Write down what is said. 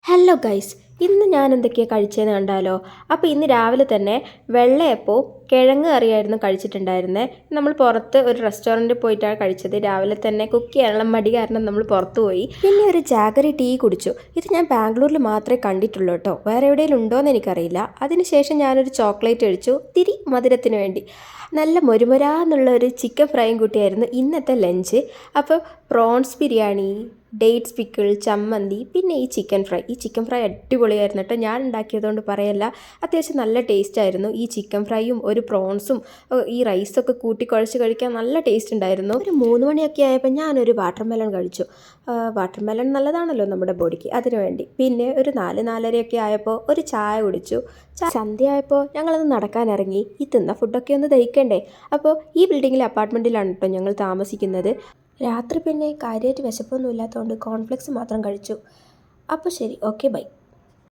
Hello guys, ഇന്ന് ഞാൻ എന്തൊക്കെയാണ് കഴിച്ചതെന്ന് കണ്ടാലോ. അപ്പോൾ ഇന്ന് രാവിലെ തന്നെ വെള്ളയപ്പോൾ കിഴങ്ങ് കറിയായിരുന്നു കഴിച്ചിട്ടുണ്ടായിരുന്നത്. നമ്മൾ പുറത്ത് ഒരു റെസ്റ്റോറൻറ്റിൽ പോയിട്ടാണ് കഴിച്ചത്. രാവിലെ തന്നെ കുക്ക് ചെയ്യാനുള്ള മടി കാരണം നമ്മൾ പുറത്ത് പോയി. പിന്നെ ഒരു ജാഗറി ടീ കുടിച്ചു. ഇത് ഞാൻ ബാംഗ്ലൂരിൽ മാത്രമേ കണ്ടിട്ടുള്ളൂ കേട്ടോ, വേറെ എവിടെയെങ്കിലും ഉണ്ടോയെന്ന് എനിക്കറിയില്ല. അതിനുശേഷം ഞാനൊരു ചോക്ലേറ്റ് കഴിച്ചു, തിരി മധുരത്തിന് വേണ്ടി. നല്ല മൊരുമൊരാന്നുള്ള ഒരു ചിക്കൻ ഫ്രൈയും കൂട്ടിയായിരുന്നു ഇന്നത്തെ ലഞ്ച്. അപ്പോൾ പ്രോൺസ് ബിരിയാണി, ഡേറ്റ്സ് പിക്കിൾ, ചമ്മന്തി, പിന്നെ ഈ ചിക്കൻ ഫ്രൈ അടിപൊളിയായിരുന്നു കേട്ടോ. ഞാൻ ഉണ്ടാക്കിയതുകൊണ്ട് പറയല്ല, അത്യാവശ്യം നല്ല ടേസ്റ്റ് ആയിരുന്നു. ഈ ചിക്കൻ ഫ്രൈയും ഒരു പ്രോൺസും ഈ റൈസൊക്കെ കൂട്ടി കുഴച്ച് കഴിക്കാൻ നല്ല ടേസ്റ്റ് ഉണ്ടായിരുന്നു. ഒരു 3 മണിയൊക്കെ ആയപ്പോൾ ഞാനൊരു വാട്ടർ മെലൺ കഴിച്ചു. വാട്ടർ മെലൺ നല്ലതാണല്ലോ നമ്മുടെ ബോഡിക്ക്, അതിനു വേണ്ടി. പിന്നെ ഒരു 4-4:30 ആയപ്പോൾ ഒരു ചായ കുടിച്ചു. സന്ധ്യ ആയപ്പോൾ ഞങ്ങളൊന്ന് നടക്കാനിറങ്ങി. ഈ തിന്ന ഫുഡൊക്കെ ഒന്ന് ദഹിക്കണ്ടേ. അപ്പോൾ ഈ ബിൽഡിങ്ങിലെ അപ്പാർട്ട്മെൻറ്റിലാണ് കേട്ടോ ഞങ്ങൾ താമസിക്കുന്നത്. രാത്രി പിന്നെ കാര്യമായിട്ട് വിശപ്പൊന്നും ഇല്ലാത്തതുകൊണ്ട് കോൺഫ്ലെക്സ് മാത്രം കഴിച്ചു. അപ്പോൾ ശരി, ഓക്കെ, ബൈ.